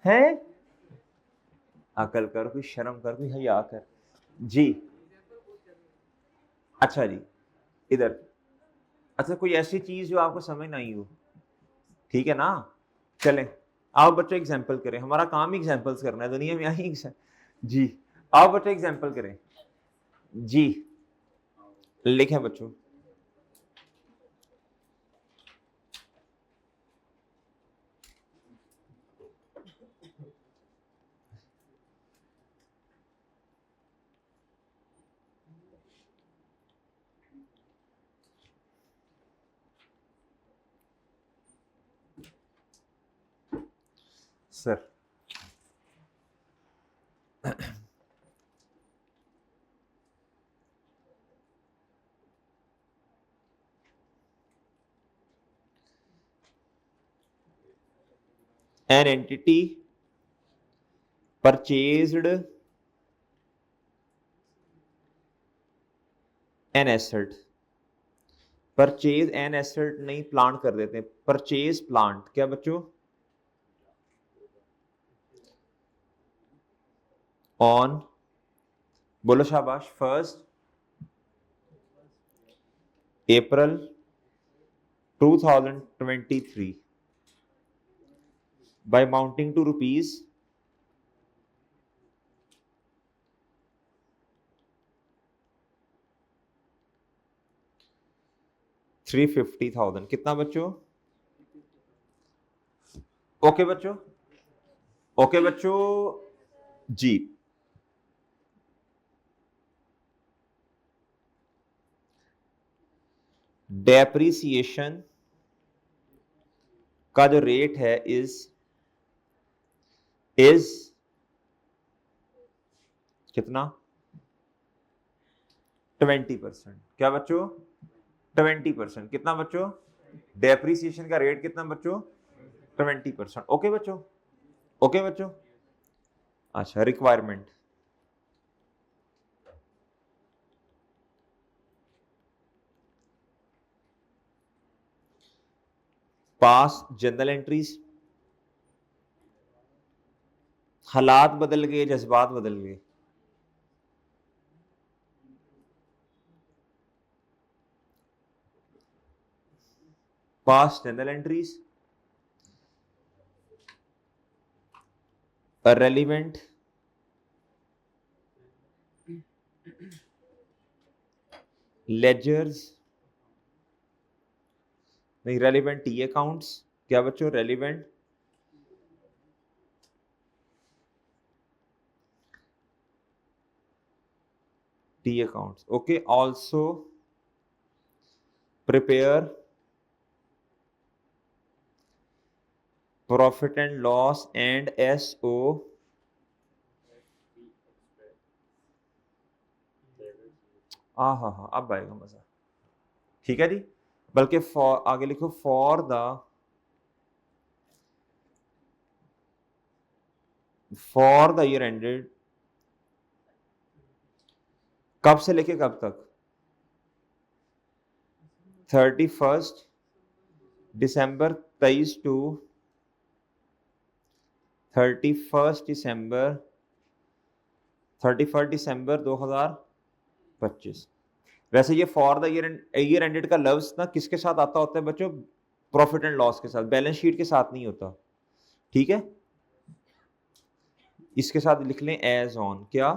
है? अकल कर, कोई शर्म कर, कोई हया कर जी। अच्छा जी, इधर। अच्छा, कोई ऐसी चीज जो आपको समझ नहीं हो, ठीक है ना? चलें, आओ बच्चों एग्जाम्पल करें, हमारा काम ही एग्जाम्पल्स करना है, दुनिया में आई जी। आओ बच्चों एग्जाम्पल करें जी, लिखें बच्चों। Sir an entity purchased an asset, purchase an asset नहीं, प्लांट कर देते हैं, परचेज प्लांट, क्या बच्चों? ऑन, बोलो शाबाश, 1 अप्रैल 2023 by mounting to rupees 350,000। कितना बच्चों? ओके बच्चों, ओके बच्चों जी। डेप्रिसिएशन का जो रेट है इज कितना? 20%। क्या बच्चों? 20%। कितना बच्चों? डेप्रिसिएशन का रेट कितना बच्चों? 20%। ओके बच्चों, ओके बच्चों। अच्छा, रिक्वायरमेंट, पास जनरल एंट्रीज, हालात बदल गए, जज्बात बदल गए, pass general entries, relevant ledgers, नहीं रेलिवेंट टी अकाउंट्स। क्या बच्चों? Relevant T accounts. Okay, also prepare profit and loss and so, हाँ, अब आएगा मजा, ठीक है जी। बल्कि फॉर आगे लिखो, फॉर द ईयर एंडेड, कब से लेके कब तक? 31 दिसंबर 23 टू 31 दिसंबर 2025। वैसे ये फॉर द ईयर एंडेड का लफ्ज ना किसके साथ आता होता है बच्चों? प्रॉफिट एंड लॉस के साथ, बैलेंस शीट के साथ नहीं होता, ठीक है? इसके साथ लिख लें एज ऑन, क्या?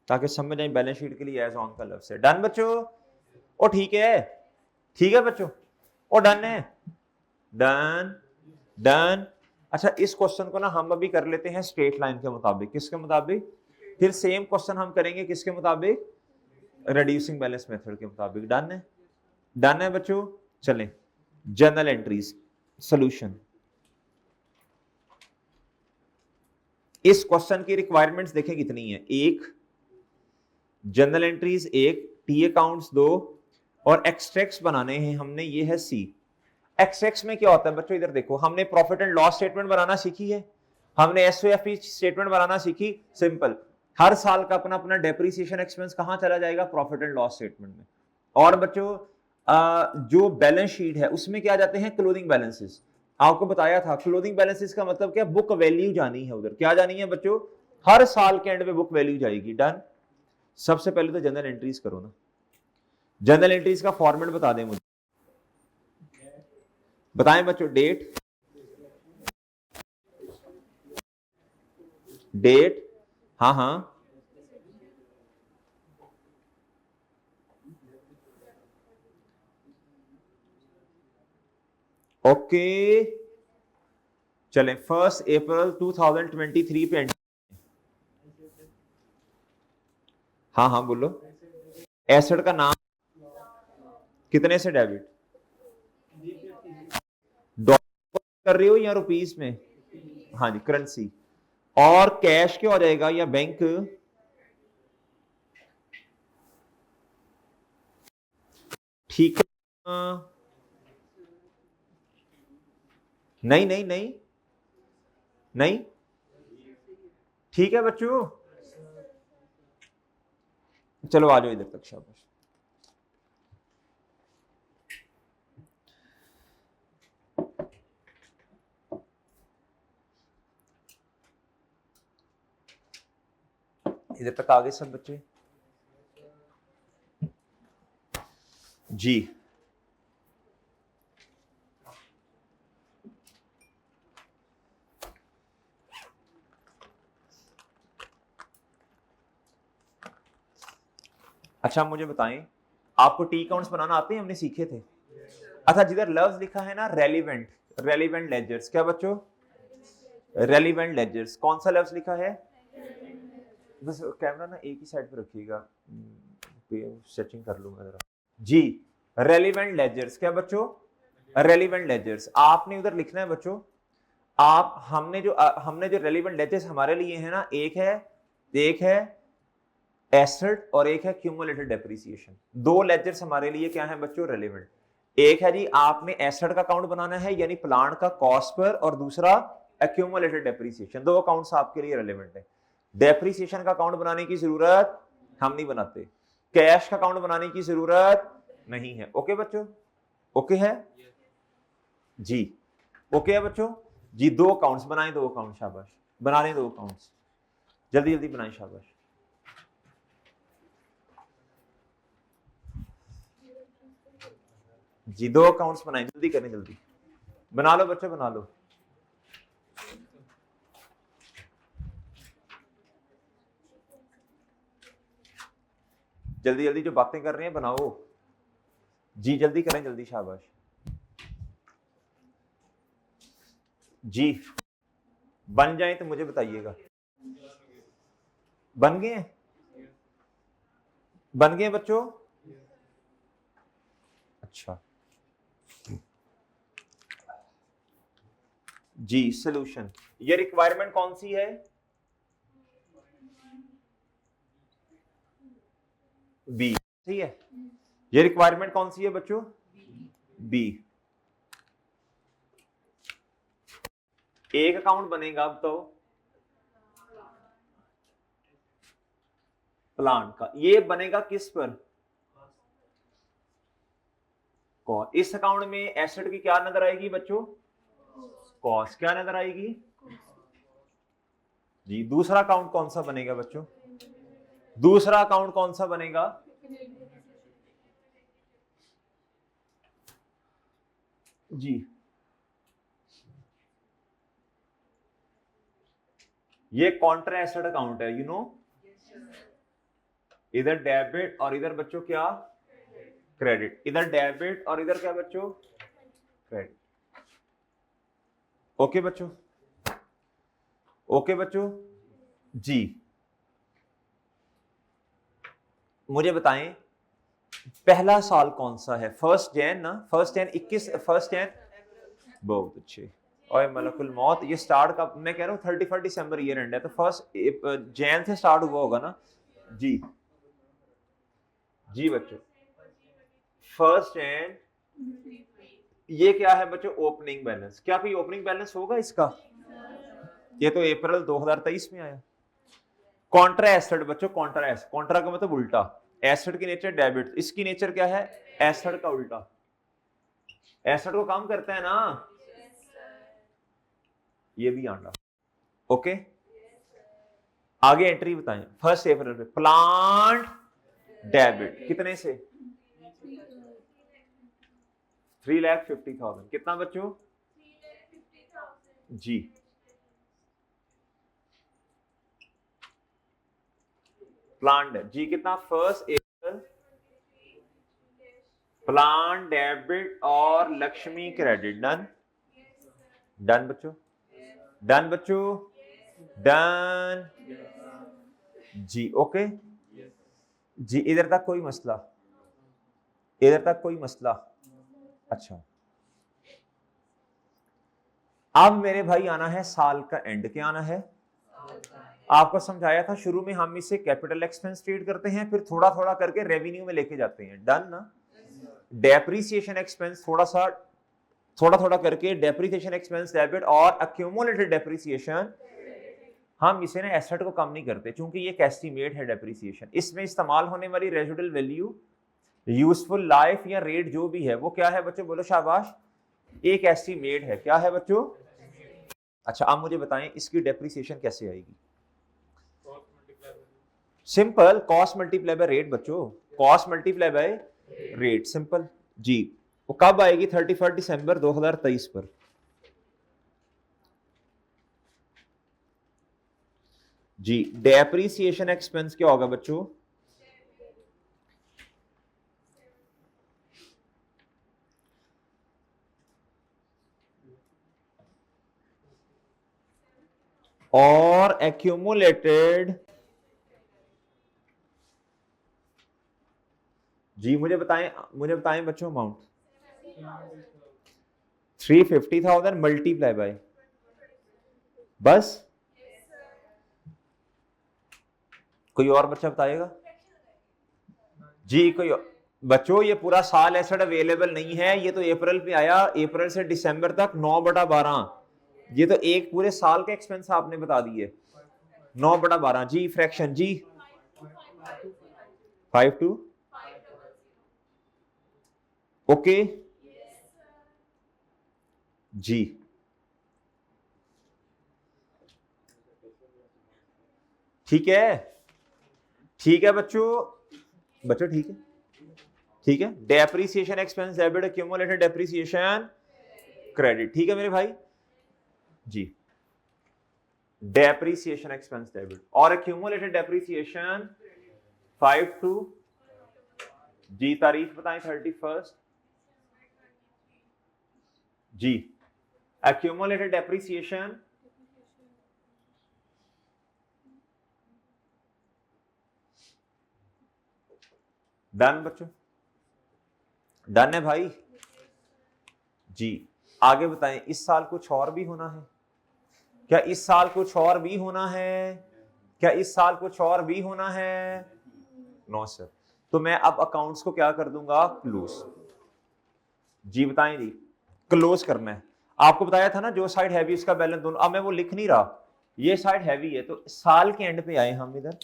ताकि समझ आए बैलेंस शीट के लिए एज ऑन का लफ्ज है। डन बच्चों? ओ ठीक है, ठीक है बच्चों, ओ डन है, डन डन। अच्छा, इस क्वेश्चन को ना हम अभी कर लेते हैं स्ट्रेट लाइन के मुताबिक। किसके मुताबिक? फिर सेम क्वेश्चन हम करेंगे किसके मुताबिक? रिड्यूसिंग बैलेंस मेथड के मुताबिक। डन है, डन है बच्चों। चलें, जर्नल एंट्रीज सॉल्यूशन। इस क्वेश्चन की रिक्वायरमेंट्स देखें कितनी है? 1 जर्नल एंट्रीज, 1 टी अकाउंट्स, 2 और एक्सट्रैक्ट्स बनाने हैं हमने, ये है सी। एक्सट्रैक्ट्स में क्या होता है बच्चों? इधर देखो, हमने प्रॉफिट एंड लॉस स्टेटमेंट बनाना सीखी है, हमने एसओएफई स्टेटमेंट बनाना सीखी। सिंपल, हर साल का अपना अपना डेप्रिसिएशन एक्सपेंस कहां चला जाएगा? प्रॉफिट एंड लॉस स्टेटमेंट में। और बच्चों जो बैलेंस शीट है उसमें क्या जाते हैं? Closing balances. आपको बताया था क्लोजिंग बैलेंसेस का मतलब क्या, बुक वैल्यू जानी है उधर, क्या जानी है बच्चों, हर साल के एंड में बुक वैल्यू जाएगी। डन। सबसे पहले तो जनरल एंट्रीज करो ना, जनरल एंट्रीज का फॉर्मेट बता दें मुझे, बताएं बच्चों। डेट, डेट, हाँ हाँ, ओके चलें। 1 अप्रैल 2023 पे एंट्री, हाँ हाँ बोलो। एसेट का नाम, कितने से डेबिट, डॉलर कर रही हो या रुपीस में, हाँ जी करेंसी। और कैश क्या हो जाएगा या बैंक, ठीक है। नहीं नहीं नहीं नहीं, ठीक है बच्चों, चलो आ जाओ इधर तक, शाबाश। इधर तक आ गए सब बच्चे जी। अच्छा मुझे बताएं, आपको टी अकाउंट्स बनाना आते हैं, हमने सीखे थे। अच्छा जिधर लव्स लिखा है ना रेलिवेंट, रेलिवेंट लेजर्स, क्या बच्चों, रेलिवेंट लेजर्स, कौन सा लफ्ज लिखा है, बस कैमरा ना एक ही साइड पे रखिएगा, सेटिंग कर लूंगा जरा जी। रेलिवेंट लेजर्स क्या बच्चों, रेलिवेंट लेजर्स आपने उधर लिखना है बच्चों। आप हमने जो रेलिवेंट लेजर्स हमारे लिए है ना, एक है एसेट और एक है क्यूमुलेटेड डेप्रिसिएशन। दो लेजर्स हमारे लिए क्या है बच्चों, रेलिवेंट। एक है जी आपने एसेट का अकाउंट बनाना है यानी प्लांट का कॉस्ट पर, और दूसरा एक्यूमुलेटेड डेप्रिसिएशन। दो अकाउंट्स आपके लिए रेलिवेंट है। डेप्रिसिएशन का अकाउंट बनाने की जरूरत हम नहीं बनाते, कैश का अकाउंट बनाने की जरूरत नहीं है। ओके बच्चों, ओके है जी, ओके है बच्चों जी। दो अकाउंट्स बनाएं, दो अकाउंट, शाबाश, बना लें दो अकाउंट्स, जल्दी जल्दी बनाएं, शाबाश जी। दो अकाउंट्स बनाएं, जल्दी करें, जल्दी बना लो बच्चों, बना लो जल्दी जल्दी, जो बातें कर रहे हैं बनाओ जी, जल्दी करें, जल्दी, शाबाश जी। बन जाए तो मुझे बताइएगा। बन गए, बन गए बच्चों, अच्छा जी। सॉल्यूशन, ये रिक्वायरमेंट कौन सी है, बी, सही है। ये रिक्वायरमेंट कौन सी है बच्चों, बी। एक अकाउंट बनेगा अब तो प्लांट का, ये बनेगा किस पर, कॉस्ट। इस अकाउंट में एसेट की क्या नजर आएगी बच्चों, कॉस्ट, क्या नजर आएगी जी। दूसरा अकाउंट कौन सा बनेगा बच्चों, दूसरा अकाउंट कौन सा बनेगा, जी। ये कॉन्ट्रा एसेट अकाउंट है, यू नो, इधर डेबिट और इधर बच्चों क्या, क्रेडिट। इधर डेबिट और इधर क्या बच्चों, क्रेडिट। ओके बच्चों, ओके बच्चों जी। मुझे बताएं पहला साल कौन सा है, 1 जैन ना, 1 जैन 21, 1 जैन, बहुत अच्छे। और मलकुल मौत ये स्टार्ट का, मैं कह रहा हूँ 31 दिसंबर ईयर एंड है, तो 1 जैन से स्टार्ट हुआ होगा ना जी। जी बच्चों 1 जैन, ये क्या है बच्चों, ओपनिंग बैलेंस। क्या कोई ओपनिंग बैलेंस होगा इसका, ये तो अप्रैल 2023 में आया। कॉन्ट्रा एसेट बच्चों, कॉन्ट्रा एसेट, कॉन्ट्रा का मतलब उल्टा, एसेट की नेचर डेबिट, इसकी नेचर क्या है, एसेट का उल्टा। एसेट को काम करता है ना, ये भी आंडा। ओके, आगे एंट्री बताएं। 1 अप्रैल पे प्लांट डेबिट कितने से? 3,50,000। कितना बच्चों? जी, प्लांट जी कितना? 1 अप्रैल प्लांट डेबिट और लक्ष्मी क्रेडिट। डन, डन बच्चों, डन बच्चों, डन जी। ओके जी, इधर तक कोई मसला? इधर तक कोई मसला? अच्छा, अब मेरे भाई आना है साल का एंड। क्या आना है? आपको समझाया था शुरू में हम इसे कैपिटल एक्सपेंस ट्रीट करते हैं, फिर थोड़ा थोड़ा करके रेवेन्यू में लेके जाते हैं। डन ना? डेप्रीसिएशन एक्सपेंस थोड़ा थोड़ा करके डेप्रीसिएशन एक्सपेंस डेबिट और अक्यूमुलेटेड डेप्रीसिएशन, हम इसे ना एसेट को कम नहीं करते क्योंकि ये एक एस्टीमेट है डेप्रीसिएशन। इसमें इस्तेमाल होने वाली रेजिडुअल वैल्यू, यूजफुल लाइफ या रेट जो भी है वो क्या है बच्चों? बोलो शाबाश, एक एस्टीमेट है। क्या है बच्चों? अच्छा, अब मुझे बताएं इसकी डेप्रीसिएशन कैसे आएगी? Simple, cost multiply by rate बच्चों, cost multiply by rate, simple जी। वो कब आएगी? 31 दिसंबर 2023 पर। जी, डेप्रीसिएशन एक्सपेंस क्या होगा बच्चों? और एक्यूमुलेटेड जी, मुझे बताएं बच्चों अमाउंट। 350,000 मल्टीप्लाई बाय, बस? कोई और बच्चा बताएगा जी? कोई बच्चों, ये पूरा साल एसेट अवेलेबल नहीं है, ये तो अप्रैल पे आया, अप्रैल से दिसंबर तक 9/12, ये तो एक पूरे साल के एक्सपेंस आपने बता दिए। 9/12 जी, फ्रैक्शन जी 5 2। ओके जी, ठीक है, ठीक है बच्चों, बच्चों ठीक है, ठीक है। Depreciation expense debit, accumulated depreciation credit, ठीक है मेरे भाई जी। डेप्रीसिएशन एक्सपेंस डेबिट और एक्यूमुलेटेड डेप्रीसिएशन 5 2 जी। तारीख बताएं? 31 जी। एक्यूमुलेटेड डेप्रीसिएशन डन बच्चों, डन है भाई जी। आगे बताएं, इस साल कुछ और भी होना है क्या? इस साल कुछ और भी होना है क्या? इस साल कुछ और भी होना है? No sir. तो मैं अब अकाउंट्स को क्या कर दूंगा? क्लोज जी। बताएं जी, क्लोज करना है। आपको बताया था ना जो साइड हैवी उसका बैलेंस दोनों। अब मैं वो लिख नहीं रहा, ये साइड हैवी है तो साल के एंड पे आए हम इधर,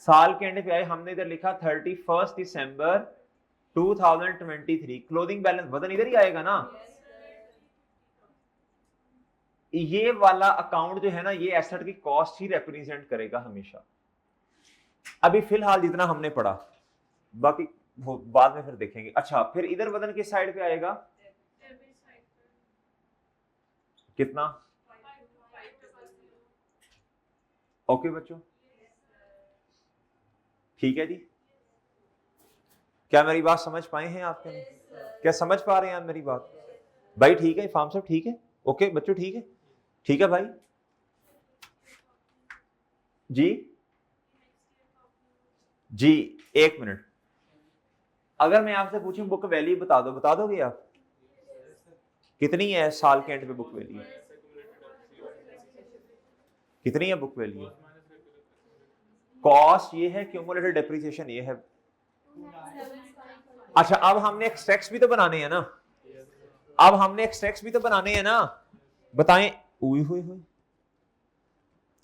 साल के एंड पे आए, हमने इधर लिखा 31 दिसंबर 2023। क्लोजिंग बैलेंस वजन इधर ही आएगा ना? ये वाला अकाउंट जो है ना, ये एसेट की कॉस्ट ही रिप्रेजेंट करेगा हमेशा। अभी फिलहाल जितना हमने पढ़ा, बाकी बाद में फिर देखेंगे। अच्छा, फिर इधर वजन किस साइड पे आएगा? कितना? ओके बच्चों, ठीक है जी। क्या मेरी बात समझ पाए हैं आपके? क्या समझ पा रहे हैं आप मेरी बात भाई? ठीक है फार्म साहब, ठीक है, ओके बच्चों, ठीक है, ठीक है भाई जी। जी, एक मिनट, अगर मैं आपसे पूछूं बुक वैल्यू बता दो, बता दोगे आप? कितनी है साल के एंड पे बुक वैल्यू? कितनी है बुक वैल्यू? कॉस्ट ये है, क्यूमुलेटेड डेप्रिसिएशन ये है। अच्छा, अब हमने एक्सट्रैक्ट्स भी तो बनाने हैं ना, अब हमने एक्सट्रैक्ट्स भी तो बनाने हैं ना, बताएं। हुई हुई हुई।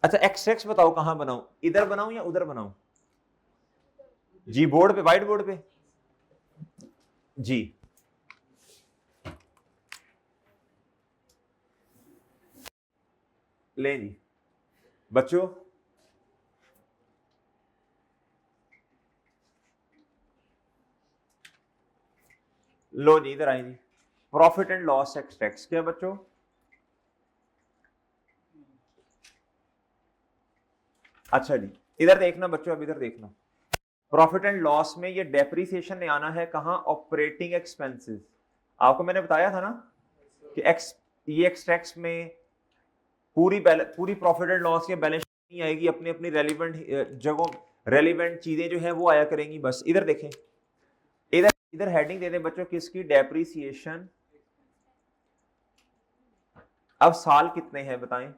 अच्छा, एक्सट्रैक्ट्स बताओ कहां बनाऊं, इधर बनाऊं या उधर बनाऊं? जी, बोर्ड पे, व्हाइट बोर्ड पे जी। ले जी बच्चों, लो जी इधर आए जी, profit and loss ex tax. क्या बच्चों, अच्छा जी इधर देखना बच्चों, अब इधर देखना, प्रॉफिट एंड लॉस में ये डेप्रिसिएशन ने आना है कहां, ऑपरेटिंग एक्सपेंसेस। आपको मैंने बताया था ना कि ये एक्स टैक्स में पूरी प्रॉफिट एंड लॉस के बैलेंस नहीं आएगी, अपनी अपनी रेलिवेंट जगहों, रेलिवेंट चीजें जो है वो आया करेंगी। बस इधर देखें, इधर इधर हेडिंग दे दें बच्चों किसकी, डेप्रिसिएशन। अब साल कितने हैं बताएं,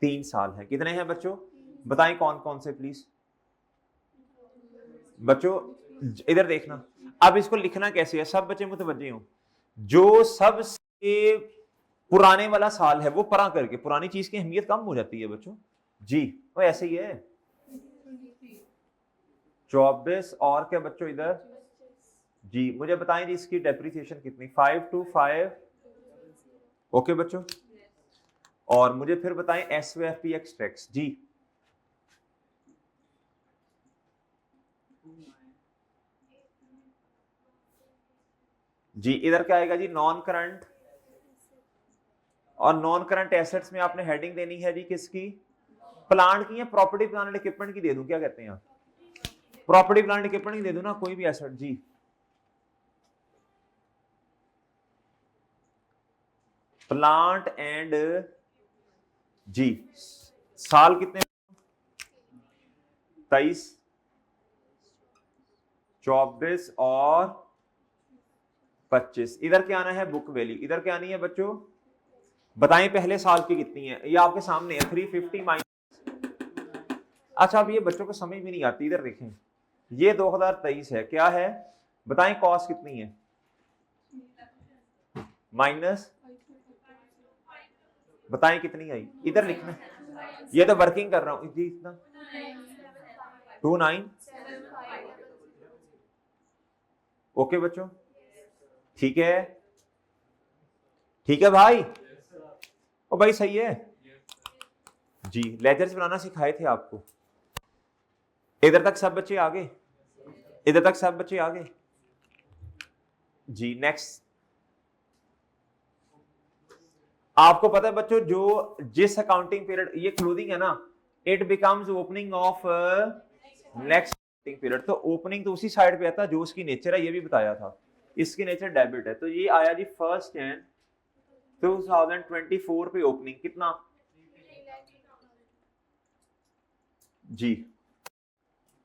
3 साल है। कितने हैं बच्चों बताएं, कौन कौन से प्लीज बच्चों, इधर देखना। अब इसको लिखना कैसे है, सब बच्चे मुतवज्जे हो, जो सबसे पुराने वाला साल है वो परा करके, पुरानी चीज की अहमियत कम हो जाती है बच्चों जी, वो ऐसे ही है। 24 और क्या बच्चों इधर जी, मुझे बताएं जी इसकी डेप्रिसिएशन कितनी, 525। ओके बच्चों, और मुझे फिर बताएं एसओएफपी एक्स टैक्स जी, जी इधर क्या आएगा जी, नॉन करंट। और नॉन करंट एसेट्स में आपने हेडिंग देनी है जी किसकी, प्लांट की या प्रॉपर्टी प्लांट एंड इक्विपमेंट की दे दूं, क्या कहते हैं आप, प्रॉपर्टी प्लांट इक्विपमेंट की दे दूं ना, कोई भी एसेट जी। प्लांट एंड जी, साल कितने, 23, 24 और 25। इधर क्या आना है, बुक वैल्यू। इधर क्या आनी है बच्चों, बताएं पहले साल की कितनी है, ये आपके सामने है 350 माइनस। अच्छा अब ये बच्चों को समझ भी नहीं आती, इधर देखें, ये 2023 है, क्या है बताएं, कॉस्ट कितनी है, माइनस बताएं कितनी आई, इधर लिखना, ये तो वर्किंग कर रहा हूं जी, इतना 29। ओके बच्चों, ठीक है, ठीक है भाई, ओ भाई सही है जी, लेजर्स बनाना सिखाए थे आपको। इधर तक सब बच्चे आ गए, इधर तक सब बच्चे आ गए जी। नेक्स्ट, आपको पता है बच्चों, जो जिस अकाउंटिंग पीरियड, ये क्लोजिंग है ना, it becomes opening of next accounting period. तो ओपनिंग तो उसी साइड पे आता है जो उसकी नेचर है, ये भी बताया था, इसकी नेचर डेबिट है। तो ये आया जी 1 जनवरी 2024 पे ओपनिंग, कितना जी,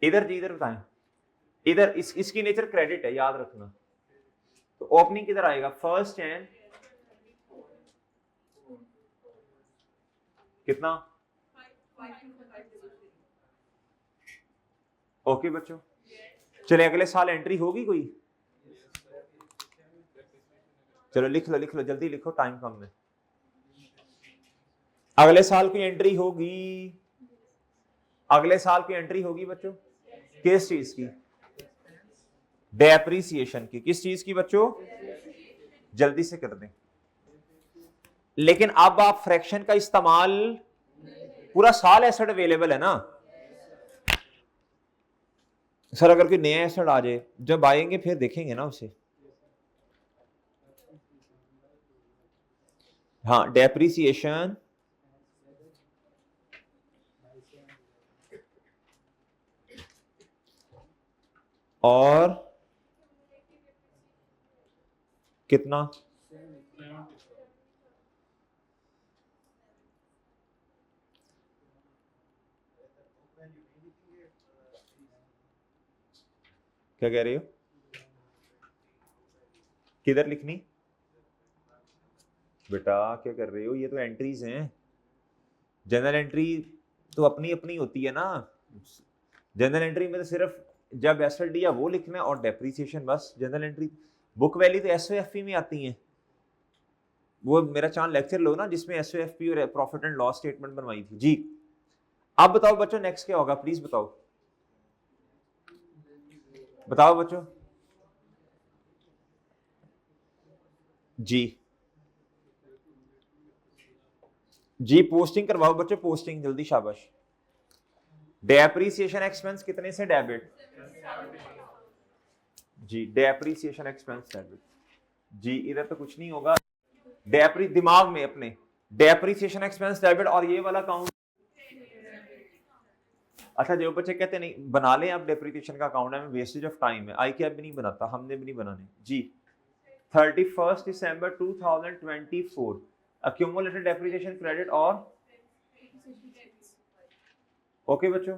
इधर जी इधर बताएं, इधर इसकी नेचर क्रेडिट है, याद रखना। तो ओपनिंग किधर आएगा, 1 जनवरी कितना, ओके बच्चों, चले अगले साल एंट्री होगी कोई, चलो लिख लो जल्दी लिखो, टाइम कम है। अगले साल की एंट्री होगी, अगले साल की एंट्री होगी बच्चों, किस चीज की, डेप्रिसिएशन की। किस चीज की बच्चों, जल्दी से कर दें। लेकिन अब आप फ्रैक्शन का इस्तेमाल, पूरा साल एसेट अवेलेबल है ना सर, अगर कोई नया एसेट आ जाए, जब आएंगे फिर देखेंगे ना उसे। हाँ डेप्रिसिएशन और कितना, क्या कह रहे हो, किधर लिखनी बेटा, क्या कर रहे हो, ये तो एंट्रीज हैं, जनरल एंट्री तो अपनी अपनी होती है ना। जनरल एंट्री में तो सिर्फ जब एसेट दिया वो लिखना है और डेप्रिसिएशन, बस। जनरल एंट्री, बुक वैल्यू तो एसओएफपी में आती है, वो मेरा चांद लेक्चर लो ना जिसमें एसओएफपी और प्रॉफिट एंड लॉस स्टेटमेंट बनवाई थी जी। अब बताओ बच्चों नेक्स्ट क्या होगा, प्लीज बताओ, बताओ बच्चों जी। जी पोस्टिंग करवाओ बच्चों, पोस्टिंग जल्दी, शाबाश। डेप्रीसिएशन एक्सपेंस कितने से डेबिट? जी डेप्रीसिएशन एक्सपेंस डेबिट। जी इधर तो कुछ नहीं होगा, दिमाग में अपने डेप्रीसिएशन एक्सपेंस डेबिट और ये वाला अकाउंट। अच्छा जो बच्चे कहते नहीं बना लें आप डेप्रीसिएशन का अकाउंट है, वेस्टेज ऑफ टाइम है, आई कैब भी नहीं बनाता, हमने भी नहीं बनाने जी। 31 दिसंबर 2024 accumulated depreciation credit और ओके बच्चों,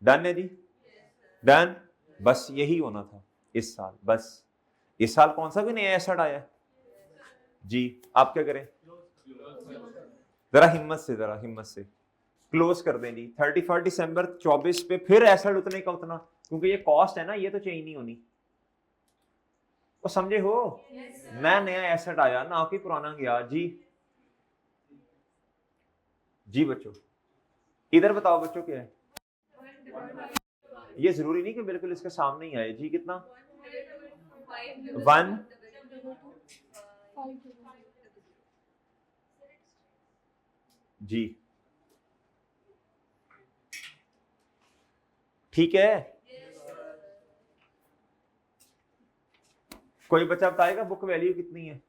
डन है जी, डन। बस यही होना था इस साल, बस इस साल कौन सा भी नया एसेट आया है जी। आप क्या करें, जरा हिम्मत से क्लोज कर दें जी। 31 दिसंबर 24 पे फिर एसेट उतने का उतना, क्योंकि ये कॉस्ट है ना, ये तो चेंज नहीं होनी, वो समझे हो। मैं नया एसेट आया ना कि पुराना गया जी। जी बच्चों इधर बताओ बच्चों क्या है, ये जरूरी नहीं कि बिल्कुल इसके सामने ही आए जी। कितना? 1 जी, ठीक है। कोई बच्चा बताएगा बुक वैल्यू कितनी है?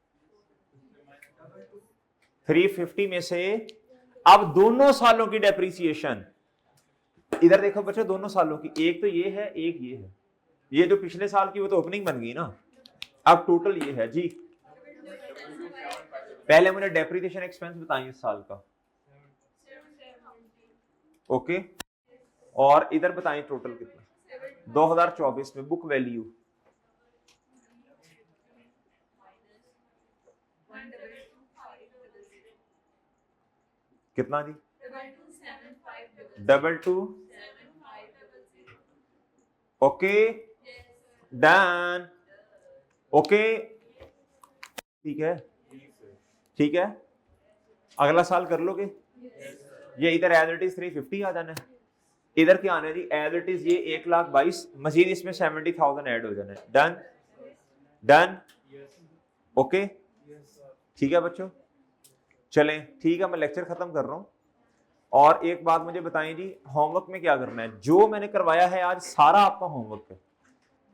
350 में से अब दोनों सालों की डेप्रीसिएशन, इधर देखो बच्चों दोनों सालों की, एक तो ये है एक ये है, ये जो पिछले साल की वो तो ओपनिंग बन गई ना, अब टोटल ये है जी। पहले मुझे डेप्रीसिएशन एक्सपेंस बताइए इस साल का, ओके, और इधर बताएं टोटल कितना 2024 में बुक वैल्यू कितना जी? 22 ओके डन, ओके ठीक है, ठीक है। अगला साल कर लोगे ये, इधर एज इट इज 350 आ जाना है, इधर क्या आना है जी एज इट इज ये 1,22,000, मजीद इसमें 70,000 ऐड हो जाना है। डन डन ओके ठीक है बच्चों, चलें ठीक है, मैं लेक्चर खत्म कर रहा हूं। और एक बात मुझे बताएं जी, होमवर्क में क्या करना है? जो मैंने करवाया है आज सारा आपका होमवर्क है,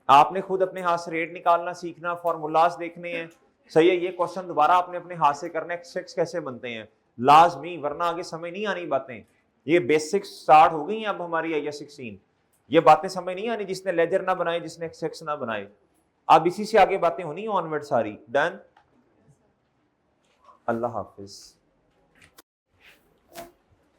आपने खुद अपने हाथ से रेट निकालना सीखना, फॉर्मूलाज देखने हैं, सही है। ये क्वेश्चन दोबारा आपने अपने हाथ से करना है, एक्स कैसे बनते हैं लाजमी, वरना आगे समझ नहीं आनी बातें। ये बेसिक्स स्टार्ट हो गई हैं अब हमारी IAS 16, ये बातें समझ नहीं आनी जिसने लेजर ना बनाए, जिसने एक्स ना बनाए, अब इसी से आगे बातें होनी ऑनवर्ड सारी। डन, अल्लाह हाफिज।